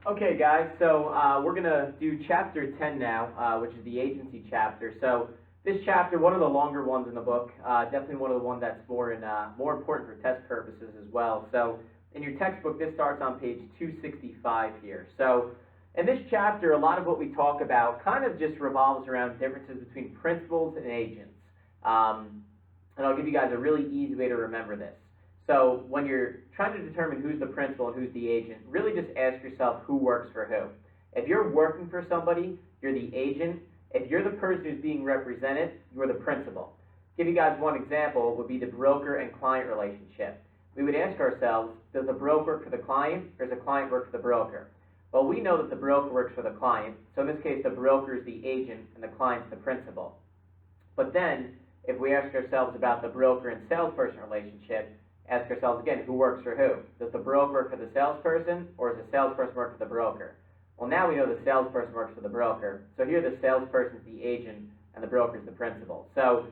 Okay, guys, so we're going to do Chapter 10 now, which is the agency chapter. So this chapter, one of the longer ones in the book, definitely one of the ones that's more important for test purposes as well. So in your textbook, this starts on page 265 here. So in this chapter, a lot of what we talk about kind of just revolves around differences between principals and agents. And I'll give you guys a really easy way to remember this. So when you're trying to determine who's the principal and who's the agent, really just ask yourself who works for who. If you're working for somebody, you're the agent. If you're the person who's being represented, you're the principal. Give you guys one example would be the broker and client relationship. We would ask ourselves, does the broker work for the client or does the client work for the broker? Well, we know that the broker works for the client, so in this case the broker is the agent and the client's the principal. But then, if we ask ourselves about the broker and salesperson relationship, ask ourselves again, who works for who? Does the broker work for the salesperson, or does the salesperson work for the broker? Well, now we know the salesperson works for the broker, so here the salesperson is the agent and the broker is the principal. So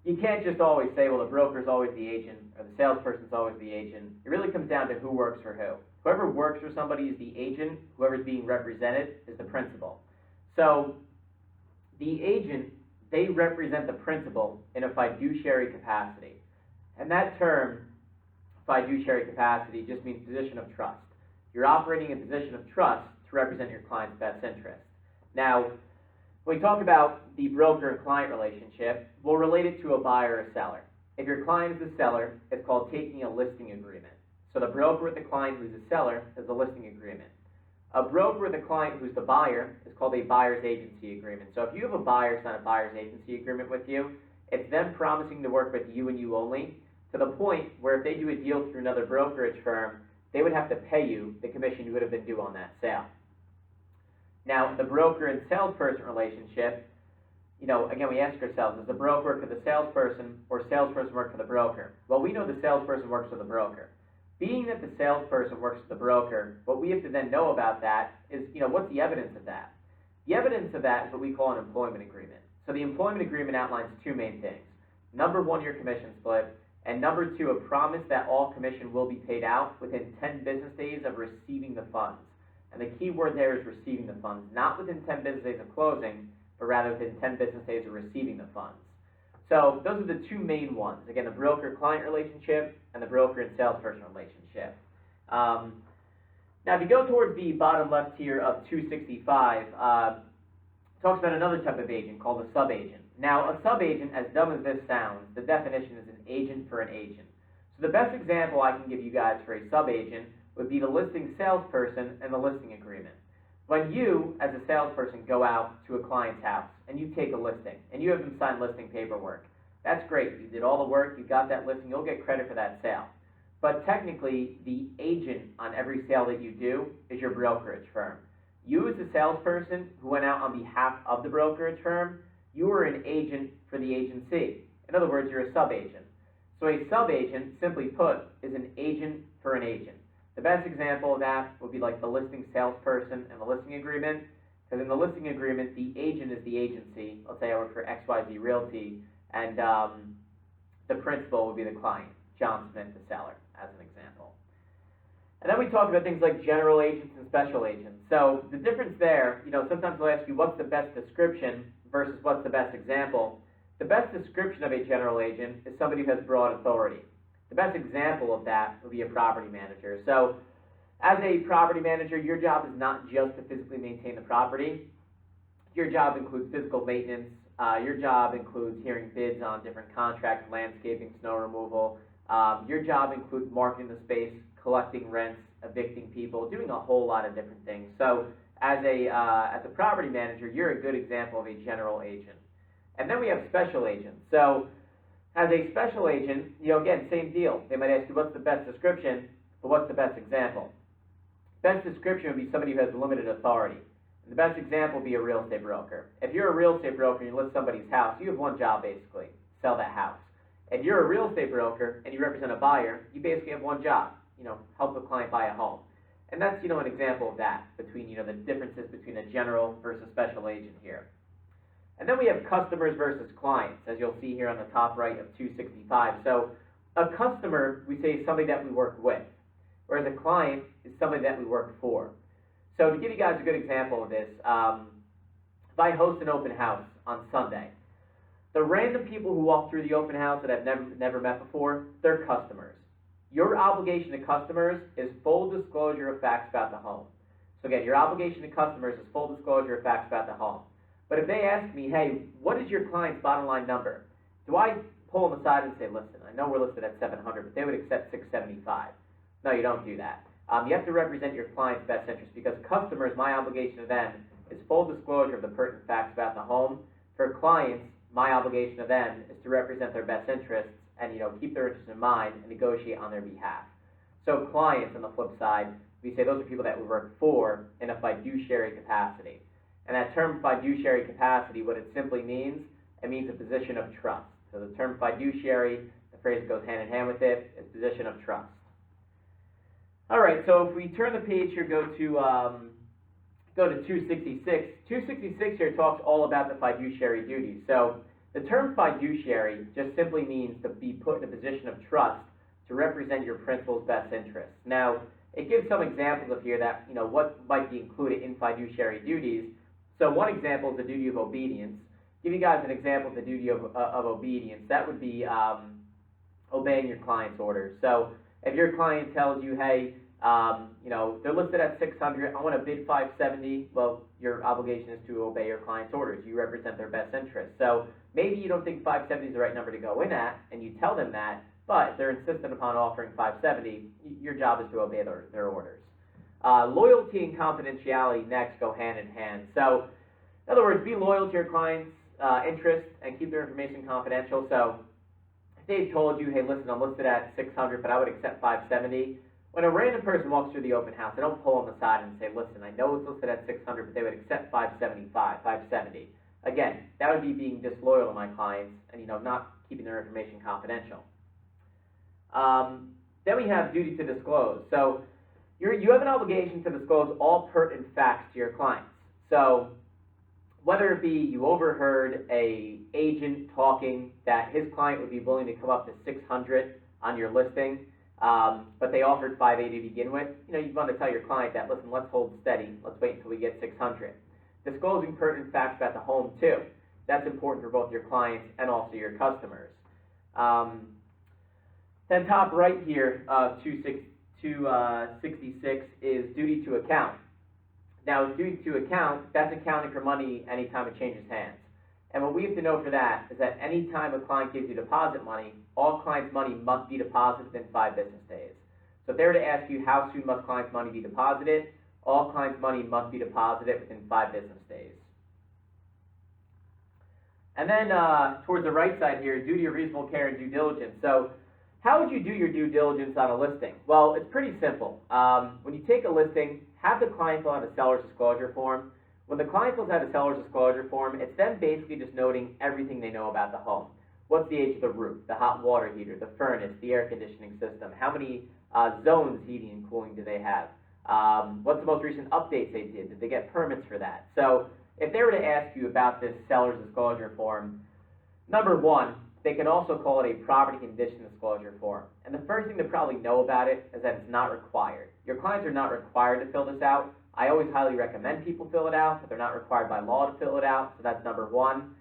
you can't just always say, well, the broker is always the agent or the salesperson is always the agent. It really comes down to who works for who. Whoever works for somebody is the agent, whoever's being represented is the principal. So the agent, they represent the principal in a fiduciary capacity. And that term, fiduciary capacity, just means position of trust. You're operating in a position of trust to represent your client's best interest. Now, when we talk about the broker and client relationship, we'll relate it to a buyer or seller. If your client is the seller, it's called taking a listing agreement. So the broker with the client who's the seller is a listing agreement. A broker with a client who's the buyer is called a buyer's agency agreement. So if you have a buyer sign a buyer's agency agreement with you, it's them promising to work with you and you only, to the point where if they do a deal through another brokerage firm, they would have to pay you the commission you would have been due on that sale. Now, the broker and salesperson relationship, again, we ask ourselves, does the broker work for the salesperson or salesperson work for the broker? Well, we know the salesperson works for the broker. Being that the salesperson works for the broker, what we have to then know about that is, what's the evidence of that? The evidence of that is what we call an employment agreement. So the employment agreement outlines two main things. Number one, your commission split, and number two, a promise that all commission will be paid out within 10 business days of receiving the funds. And the key word there is receiving the funds, not within 10 business days of closing, but rather within 10 business days of receiving the funds. So those are the two main ones. Again, the broker-client relationship and the broker and salesperson relationship. Now, if you go towards the bottom left here of 265, talks about another type of agent called a subagent. Now, a subagent, as dumb as this sounds, the definition is an agent for an agent. So the best example I can give you guys for a subagent would be the listing salesperson and the listing agreement. When you, as a salesperson, go out to a client's house and you take a listing and you have them sign listing paperwork, that's great. You did all the work, you got that listing, you'll get credit for that sale. But technically, the agent on every sale that you do is your brokerage firm. You, as a salesperson who went out on behalf of the brokerage firm, you are an agent for the agency. In other words, you're a subagent. So a subagent, simply put, is an agent for an agent. The best example of that would be like the listing salesperson and the listing agreement, because in the listing agreement, the agent is the agency. Let's say I work for XYZ Realty, and the principal would be the client, John Smith, the seller, as an example. And then we talk about things like general agents and special agents. So the difference there, sometimes we'll ask you what's the best description versus what's the best example. The best description of a general agent is somebody who has broad authority. The best example of that would be a property manager. So as a property manager, your job is not just to physically maintain the property. Your job includes physical maintenance. Your job includes hearing bids on different contracts, landscaping, snow removal. Your job includes marketing the space, collecting rents, evicting people, doing a whole lot of different things. So as a property manager, you're a good example of a general agent. And then we have special agents. So as a special agent, again, same deal. They might ask you what's the best description, but what's the best example? Best description would be somebody who has limited authority. And the best example would be a real estate broker. If you're a real estate broker and you list somebody's house, you have one job basically, sell that house. If you're a real estate broker and you represent a buyer, you basically have one job, help the client buy a home. And that's, an example of that between, the differences between a general versus special agent here. And then we have customers versus clients, as you'll see here on the top right of 265. So a customer, we say, is somebody that we work with, whereas a client is somebody that we work for. So to give you guys a good example of this, if I host an open house on Sunday, the random people who walk through the open house that I've never met before, they're customers. Your obligation to customers is full disclosure of facts about the home. So again, your obligation to customers is full disclosure of facts about the home. But if they ask me, hey, what is your client's bottom line number? Do I pull them aside and say, listen, I know we're listed at 700, but they would accept 675. No, you don't do that. You have to represent your client's best interest, because customers, my obligation to them is full disclosure of the pertinent facts about the home. For clients, my obligation to them is to represent their best interests and keep their interests in mind and negotiate on their behalf. So clients, on the flip side, we say those are people that we work for in a fiduciary capacity. And that term fiduciary capacity, what it simply means, it means a position of trust. So the term fiduciary, the phrase that goes hand in hand with it, is position of trust. All right, so if we turn the page here, go to 266. 266 here talks all about the fiduciary duties. So the term fiduciary just simply means to be put in a position of trust to represent your principal's best interests. Now, it gives some examples of here that, what might be included in fiduciary duties. So one example is the duty of obedience. Give you guys an example of the duty of obedience. That would be obeying your client's orders. So if your client tells you, hey, they're listed at 600, I want to bid 570, well, your obligation is to obey your client's orders. You represent their best interests. So maybe you don't think 570 is the right number to go in at, and you tell them that, but they're insistent upon offering 570, your job is to obey their orders. Loyalty and confidentiality next go hand in hand. So, in other words, be loyal to your client's interests and keep their information confidential. So, if they've told you, hey, listen, I'm listed at 600, but I would accept 570, when a random person walks through the open house, I don't pull them aside and say, listen, I know it's listed at 600, but they would accept 575, 570. Again, that would be being disloyal to my clients and, not keeping their information confidential. Then we have duty to disclose. So you have an obligation to disclose all pertinent facts to your clients. So whether it be you overheard an agent talking that his client would be willing to come up to 600 on your listing, but they offered 580 to begin with, you want to tell your client that, listen, let's hold steady. Let's wait until we get 600. Disclosing pertinent facts about the home, too. That's important for both your clients and also your customers. Then top right here, 266 is duty to account. Now, duty to account, that's accounting for money anytime it changes hands. And what we have to know for that is that any time a client gives you deposit money, all clients' money must be deposited within 5 business days. So if they were to ask you how soon must clients' money be deposited, all clients' money must be deposited within 5 business days. And then towards the right side here, duty of reasonable care and due diligence. So how would you do your due diligence on a listing? Well, it's pretty simple. When you take a listing, have the client fill out a seller's disclosure form. When the client fills out a seller's disclosure form, it's then basically just noting everything they know about the home. What's the age of the roof, the hot water heater, the furnace, the air conditioning system, how many zones, heating and cooling do they have, what's the most recent updates they did they get permits for that? So if they were to ask you about this seller's disclosure form, number one, they can also call it a property condition disclosure form. And the first thing to probably know about it is that it's not required. Your clients are not required to fill this out. I always highly recommend people fill it out, but they're not required by law to fill it out, so that's number one.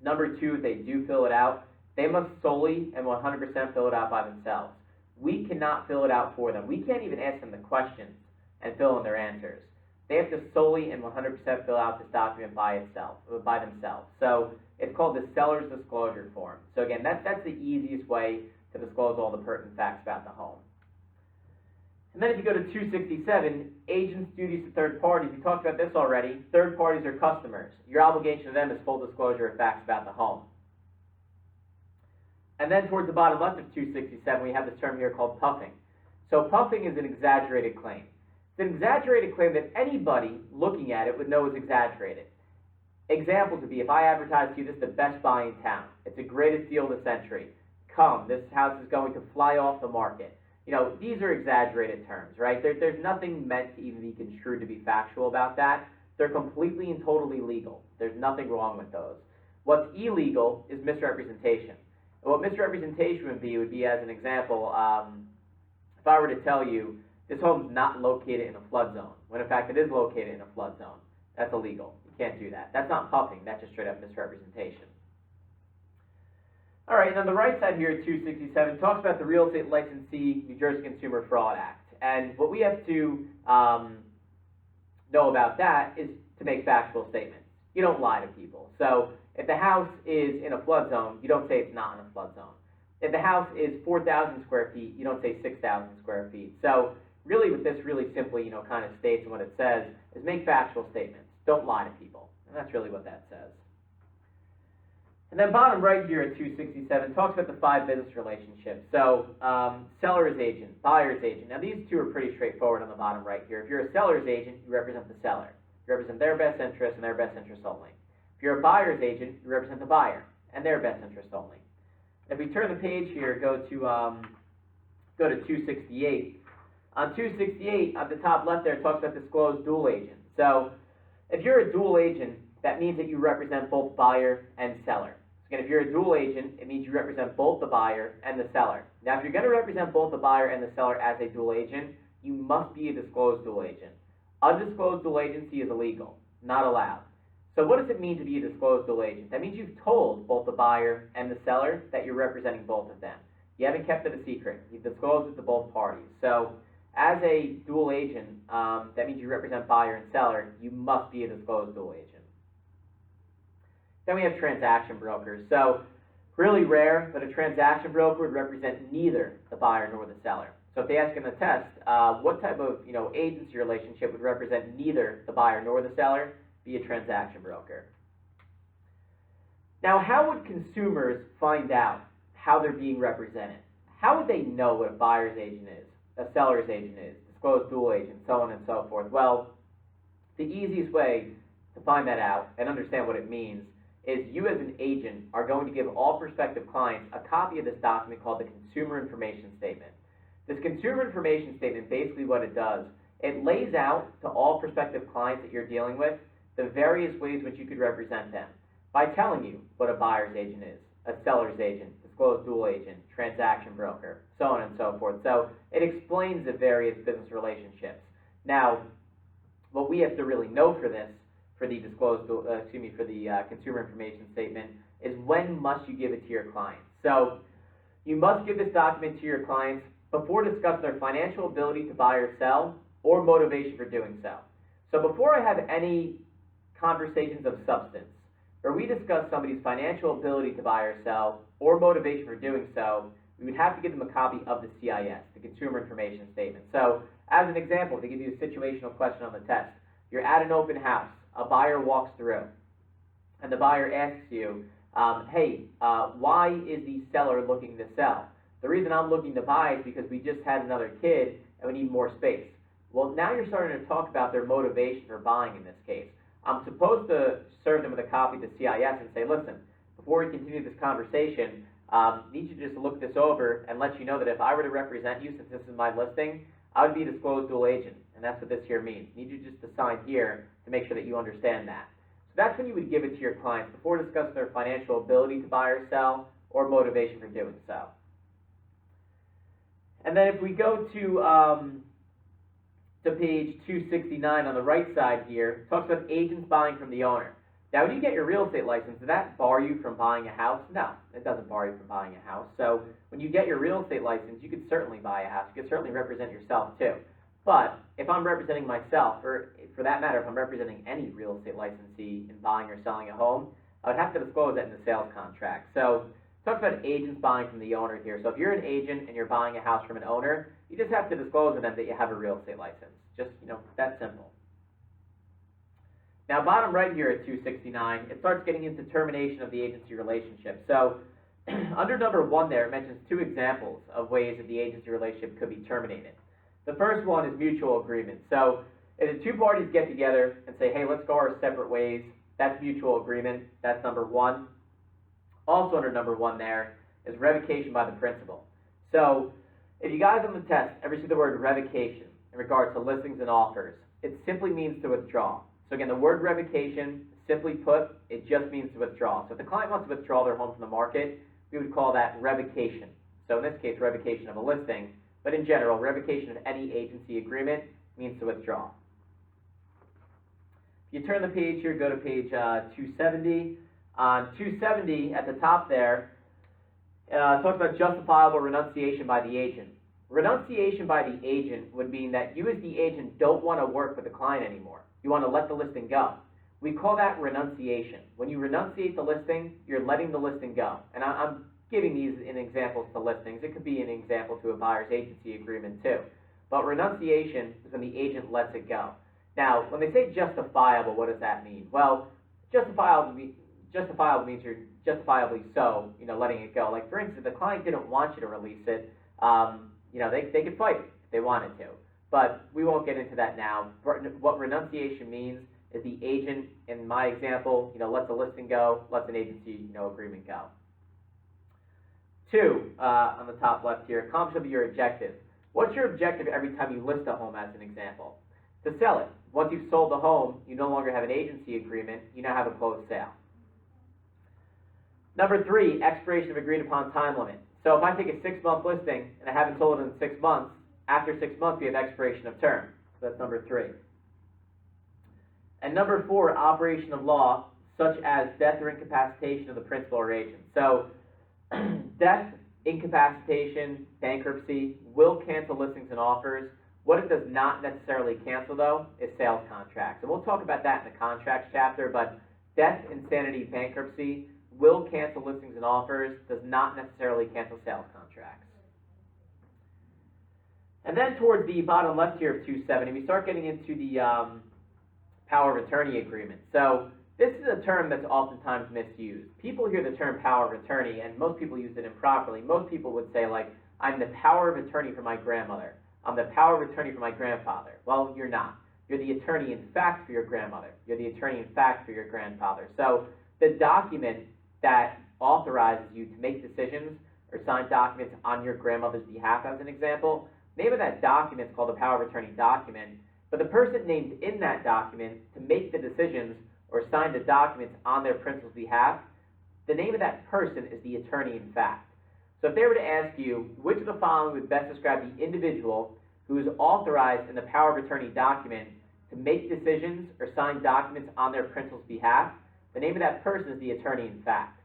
Number two, if they do fill it out, they must solely and 100% fill it out by themselves. We cannot fill it out for them. We can't even ask them the questions and fill in their answers. They have to solely and 100% fill out this document by themselves. So it's called the seller's disclosure form. So again, that's the easiest way to disclose all the pertinent facts about the home. And then if you go to 267, agents' duties to third parties, we talked about this already. Third parties are customers. Your obligation to them is full disclosure of facts about the home. And then towards the bottom left of 267, we have this term here called puffing. So puffing is an exaggerated claim. It's an exaggerated claim that anybody looking at it would know is exaggerated. Examples would be, if I advertise to you, this is the best buy in town. It's the greatest deal of the century. Come, this house is going to fly off the market. These are exaggerated terms, right? There's nothing meant to even be construed to be factual about that. They're completely and totally legal. There's nothing wrong with those. What's illegal is misrepresentation. And what misrepresentation would be as an example, if I were to tell you this home's not located in a flood zone, when in fact it is located in a flood zone. That's illegal. You can't do that. That's not puffing. That's just straight up misrepresentation. All right, and on the right side here, 267 talks about the Real Estate Licensee New Jersey Consumer Fraud Act. And what we have to know about that is to make factual statements. You don't lie to people. So if the house is in a flood zone, you don't say it's not in a flood zone. If the house is 4,000 square feet, you don't say 6,000 square feet. So really what this really simply, kind of states and what it says is make factual statements. Don't lie to people. And that's really what that says. And then bottom right here at 267 talks about the 5 business relationships. So seller's agent, buyer's agent. Now these two are pretty straightforward on the bottom right here. If you're a seller's agent, you represent the seller. You represent their best interest and their best interest only. If you're a buyer's agent, you represent the buyer and their best interest only. If we turn the page here, go to 268. On 268, at the top left there, it talks about disclosed dual agent. So if you're a dual agent, that means that you represent both buyer and seller. So again, if you're a dual agent, it means you represent both the buyer and the seller. Now, if you're going to represent both the buyer and the seller as a dual agent, you must be a disclosed dual agent. Undisclosed dual agency is illegal, not allowed. So what does it mean to be a disclosed dual agent? That means you've told both the buyer and the seller that you're representing both of them. You haven't kept it a secret. You've disclosed it to both parties. So as a dual agent, that means you represent buyer and seller. You must be a disclosed dual agent. Then we have transaction brokers. So really rare, but a transaction broker would represent neither the buyer nor the seller. So if they ask in the test, what type of agency relationship would represent neither the buyer nor the seller? Be a transaction broker. Now, how would consumers find out how they're being represented? How would they know what a buyer's agent is, a seller's agent is, disclosed dual agent, so on and so forth? Well, the easiest way to find that out and understand what it means is you as an agent are going to give all prospective clients a copy of this document called the Consumer Information Statement. This Consumer Information Statement, basically what it does, it lays out to all prospective clients that you're dealing with the various ways which you could represent them by telling you what a buyer's agent is, a seller's agent, disclosed dual agent, transaction broker, so on and so forth. So it explains the various business relationships. Now, what we have to really know for this, for the Consumer Information Statement, is when must you give it to your clients. So you must give this document to your clients before discussing their financial ability to buy or sell or motivation for doing so. So before I have any conversations of substance, where we discuss somebody's financial ability to buy or sell or motivation for doing so, we would have to give them a copy of the CIS, the Consumer Information Statement. So as an example, to give you a situational question on the test, you're at an open house, a buyer walks through, and the buyer asks you, why is the seller looking to sell? The reason I'm looking to buy is because we just had another kid and we need more space. Well, now you're starting to talk about their motivation for buying in this case. I'm supposed to serve them with a copy of the CIS and say, listen, before we continue this conversation, need you to just look this over and let you know that if I were to represent you, since this is my listing, I would be a disclosed dual agent, and that's what this here means. Need you just to sign here to make sure that you understand that. So that's when you would give it to your clients before discussing their financial ability to buy or sell or motivation for doing so. And then if we go to page 269 on the right side here, it talks about agents buying from the owner. Now, when you get your real estate license, does that bar you from buying a house? No, it doesn't bar you from buying a house. So when you get your real estate license, you could certainly buy a house. You could certainly represent yourself too. But if I'm representing myself, or for that matter, if I'm representing any real estate licensee in buying or selling a home, I would have to disclose that in the sales contract. So it talks about agents buying from the owner here. So if you're an agent and you're buying a house from an owner, you just have to disclose to them that you have a real estate license. Just, that simple. Now, bottom right here at 269, it starts getting into termination of the agency relationship. So under number 1 there, it mentions 2 examples of ways that the agency relationship could be terminated. The first one is mutual agreement. So if the 2 parties get together and say, hey, let's go our separate ways, that's mutual agreement. That's number 1. Also under number 1 there is revocation by the principal. So if you guys on the test ever see the word revocation in regards to listings and offers, it simply means to withdraw. So again, the word revocation, simply put, it just means to withdraw. So if the client wants to withdraw their home from the market, we would call that revocation. So in this case, revocation of a listing But in general, revocation of any agency agreement means to withdraw. If you turn the page here, go to page 270. On 270, at the top there, it talks about justifiable renunciation by the agent. Renunciation by the agent would mean that you as the agent don't want to work with the client anymore. You want to let the listing go. We call that renunciation. When you renunciate the listing, you're letting the listing go. And I'm giving these in examples to listings. It could be an example to a buyer's agency agreement too. But renunciation is when the agent lets it go. Now, when they say justifiable, what does that mean? Well, justifiable means you're justifiably so, letting it go. Like, for instance, if the client didn't want you to release it, they could fight if they wanted to. But we won't get into that now. What renunciation means is the agent, in my example, lets a listing go, lets an agency, agreement go. 2, on the top left here, accomplishment of your objective. What's your objective every time you list a home, as an example? To sell it. Once you've sold the home, you no longer have an agency agreement, you now have a closed sale. Number 3, expiration of agreed upon time limit. So if I take a 6-month listing and I haven't sold it in 6 months, after 6 months we have expiration of term. So that's number 3. And number 4, operation of law, such as death or incapacitation of the principal or agent. So death, incapacitation, bankruptcy will cancel listings and offers. What it does not necessarily cancel, though, is sales contracts. And we'll talk about that in the contracts chapter, but death, insanity, bankruptcy will cancel listings and offers, does not necessarily cancel sales contracts. And then towards the bottom left here of 270, we start getting into the power of attorney agreement. So this is a term that's oftentimes misused. People hear the term power of attorney, and most people use it improperly. Most people would say, like, I'm the power of attorney for my grandmother. I'm the power of attorney for my grandfather. Well, you're not. You're the attorney in fact for your grandmother. You're the attorney in fact for your grandfather. So the document that authorizes you to make decisions or sign documents on your grandmother's behalf, as an example, name of that document is called the power of attorney document. But the person named in that document to make the decisions or sign the documents on their principal's behalf, the name of that person is the attorney in fact. So if they were to ask you, which of the following would best describe the individual who is authorized in the power of attorney document to make decisions or sign documents on their principal's behalf, the name of that person is the attorney in fact.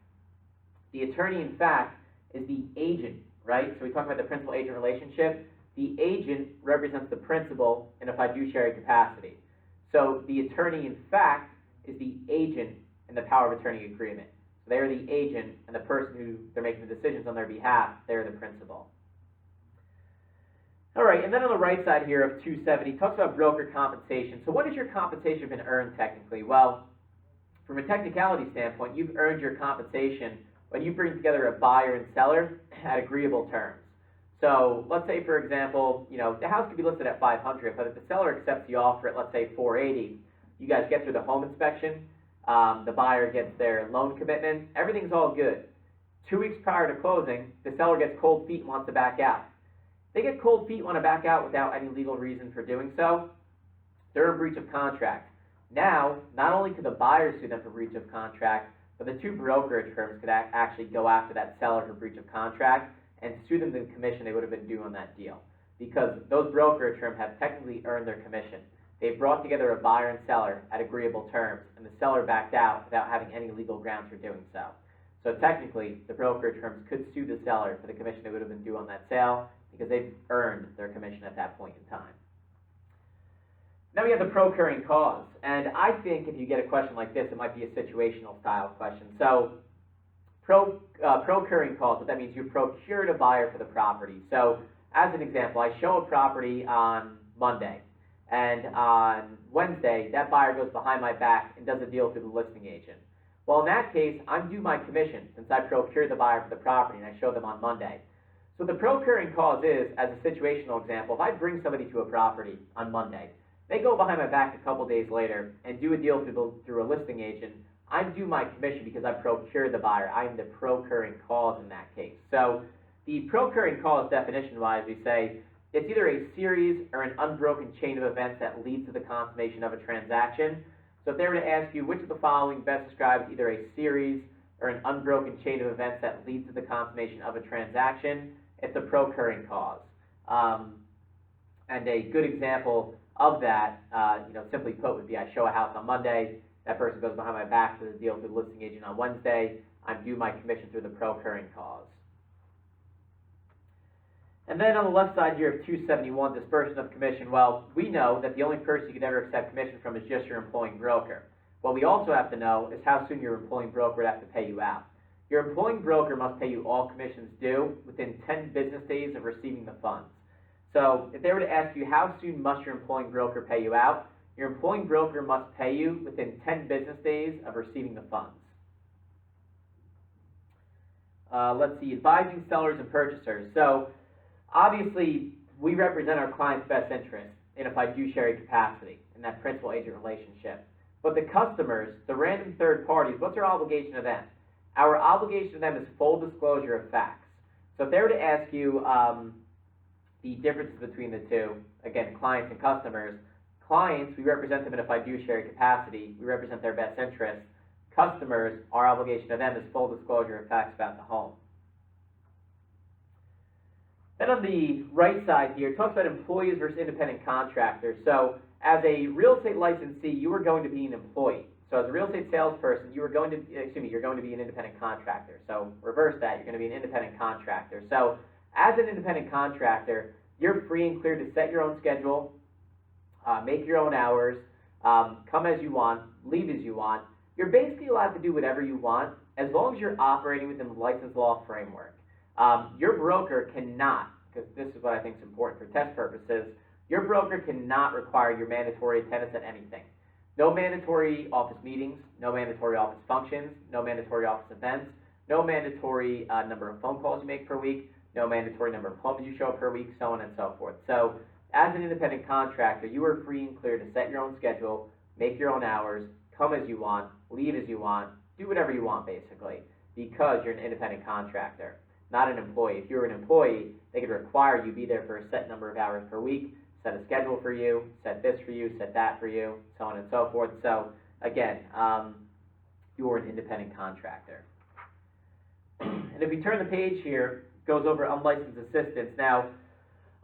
The attorney in fact is the agent, right? So we talk about the principal-agent relationship. The agent represents the principal in a fiduciary capacity. So the attorney in fact is the agent in the power of attorney agreement. So they are the agent, and the person who they're making the decisions on their behalf, they're the principal. All right, and then on the right side here of 270, talks about broker compensation. So when has your compensation been earned technically? Well, from a technicality standpoint, you've earned your compensation when you bring together a buyer and seller at agreeable terms. So let's say, for example, the house could be listed at $500, but if the seller accepts the offer at, let's say, $480, you guys get through the home inspection, the buyer gets their loan commitment, everything's all good. 2 weeks prior to closing, the seller gets cold feet and wants to back out. They get cold feet and want to back out without any legal reason for doing so, they're in breach of contract. Now, not only could the buyer sue them for breach of contract, but the two brokerage firms could actually go after that seller for breach of contract and sue them to the commission they would have been due on that deal. Because those brokerage firms have technically earned their commission. They've brought together a buyer and seller at agreeable terms, and the seller backed out without having any legal grounds for doing so. So technically, the brokerage firms could sue the seller for the commission they would have been due on that sale because they've earned their commission at that point in time. Now we have the procuring cause, and I think if you get a question like this, it might be a situational style question. So procuring cause, what that means, you procured a buyer for the property. So as an example, I show a property on Monday, and on Wednesday, that buyer goes behind my back and does a deal through the listing agent. Well, in that case, I'm due my commission since I procured the buyer for the property and I show them on Monday. So the procuring cause is, as a situational example, if I bring somebody to a property on Monday, they go behind my back a couple days later and do a deal through a listing agent, I'm due my commission because I procured the buyer. I am the procuring cause in that case. So the procuring cause, definition-wise, we say it's either a series or an unbroken chain of events that leads to the consummation of a transaction. So if they were to ask you which of the following best describes either a series or an unbroken chain of events that leads to the consummation of a transaction, it's a procuring cause. And a good example of that, simply put, would be I show a house on Monday, that person goes behind my back to the deal through the listing agent on Wednesday, I'm due my commission through the procuring cause. And then on the left side here of 271, dispersion of commission. Well, we know that the only person you could ever accept commission from is just your employing broker. What we also have to know is how soon your employing broker would have to pay you out. Your employing broker must pay you all commissions due within 10 business days of receiving the funds. So if they were to ask you how soon must your employing broker pay you out, your employing broker must pay you within 10 business days of receiving the funds. Let's see, advising sellers and purchasers. So obviously, we represent our client's best interest in a fiduciary capacity, in that principal-agent relationship. But the customers, the random third parties, what's our obligation to them? Our obligation to them is full disclosure of facts. So if they were to ask you the differences between the two, again, clients and customers, clients, we represent them in a fiduciary capacity. We represent their best interest. Customers, our obligation to them is full disclosure of facts about the home. Then on the right side here, it talks about employees versus independent contractors. So as a real estate licensee, you are going to be an employee. So as a real estate salesperson, you're going to be an independent contractor. So reverse that, you're going to be an independent contractor. So as an independent contractor, you're free and clear to set your own schedule, make your own hours, come as you want, leave as you want. You're basically allowed to do whatever you want as long as you're operating within the license law framework. Your broker cannot, because this is what I think is important for test purposes, your broker cannot require your mandatory attendance at anything. No mandatory office meetings, no mandatory office functions, no mandatory office events, no mandatory number of phone calls you make per week, no mandatory number of homes you show per week, so on and so forth. So as an independent contractor, you are free and clear to set your own schedule, make your own hours, come as you want, leave as you want, do whatever you want basically, because you're an independent contractor, not an employee. If you were an employee, they could require you be there for a set number of hours per week, set a schedule for you, set this for you, set that for you, so on and so forth. So again, you are an independent contractor. And if we turn the page here, it goes over unlicensed assistants. Now,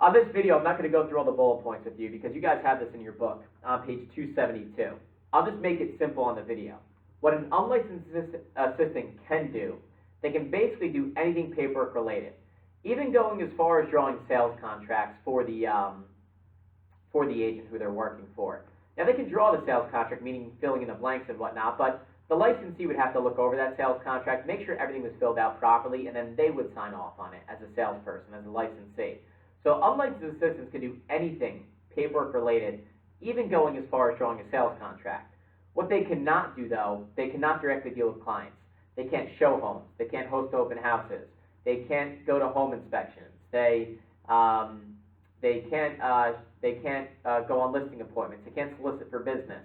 on this video, I'm not going to go through all the bullet points with you because you guys have this in your book on page 272. I'll just make it simple on the video. What an unlicensed assistant can do, they can basically do anything paperwork related, even going as far as drawing sales contracts for the agent who they're working for. Now, they can draw the sales contract, meaning filling in the blanks and whatnot, but the licensee would have to look over that sales contract, make sure everything was filled out properly, and then they would sign off on it as a salesperson, as a licensee. So unlicensed assistants can do anything paperwork related, even going as far as drawing a sales contract. What they cannot do, though, they cannot directly deal with clients. They can't show homes. They can't host open houses. They can't go to home inspections. They can't go on listing appointments. They can't solicit for business.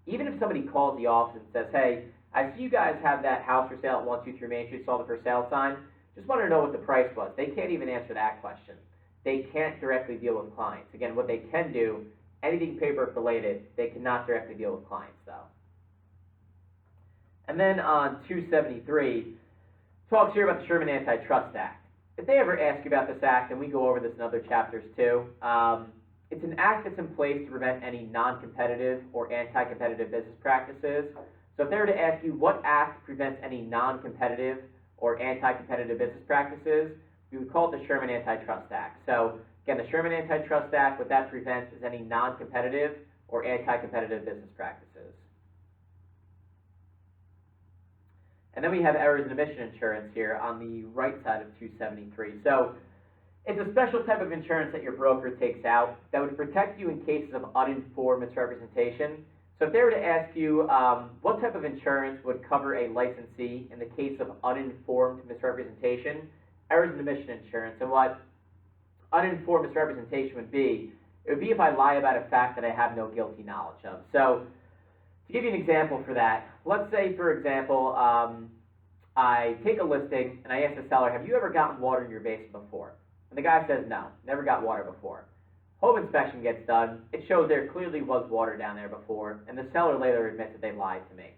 Even if somebody calls the office and says, hey, I see you guys have that house for sale at 123 Main Street, saw the for sale sign, just want to know what the price was. They can't even answer that question. They can't directly deal with clients. Again, what they can do, anything paperwork related, they cannot directly deal with clients, though. And then on 273, talks here about the Sherman Antitrust Act. If they ever ask you about this act, and we go over this in other chapters too, it's an act that's in place to prevent any non-competitive or anti-competitive business practices. So if they were to ask you what act prevents any non-competitive or anti-competitive business practices, we would call it the Sherman Antitrust Act. So again, the Sherman Antitrust Act, what that prevents is any non-competitive or anti-competitive business practices. And then we have errors and omission insurance here on the right side of 273. So it's a special type of insurance that your broker takes out that would protect you in cases of uninformed misrepresentation. So if they were to ask you what type of insurance would cover a licensee in the case of uninformed misrepresentation, errors and omission insurance, and what uninformed misrepresentation would be, it would be if I lie about a fact that I have no guilty knowledge of. So to give you an example for that, let's say, for example, I take a listing and I ask the seller, have you ever gotten water in your basement before? And the guy says, no, never got water before. Home inspection gets done. It shows there clearly was water down there before, and the seller later admits that they lied to me.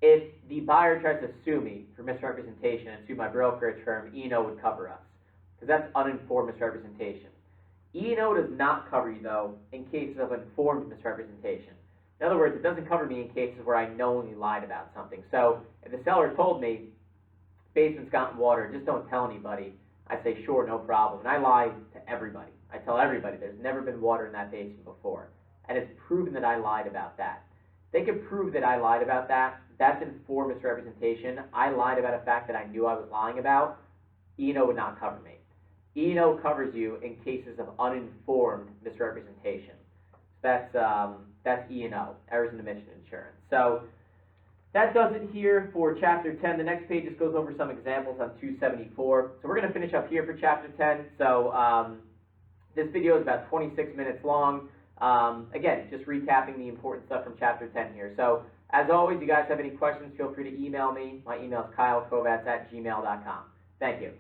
If the buyer tries to sue me for misrepresentation and sue my brokerage firm, E&O would cover us, because that's uninformed misrepresentation. E&O does not cover you, though, in cases of informed misrepresentation. In other words, it doesn't cover me in cases where I knowingly lied about something. So if the seller told me, basement's gotten water, just don't tell anybody, I say, sure, no problem. And I lie to everybody. I tell everybody there's never been water in that basement before. And it's proven that I lied about that. They could prove that I lied about that. That's informed misrepresentation. I lied about a fact that I knew I was lying about. E&O would not cover me. E&O covers you in cases of uninformed misrepresentation. That's E&O, errors and omission insurance. So that does it here for Chapter 10. The next page just goes over some examples on 274. So we're going to finish up here for Chapter 10. So this video is about 26 minutes long. Again, just recapping the important stuff from Chapter 10 here. So as always, you guys have any questions, feel free to email me. My email is kylekovats@gmail.com. Thank you.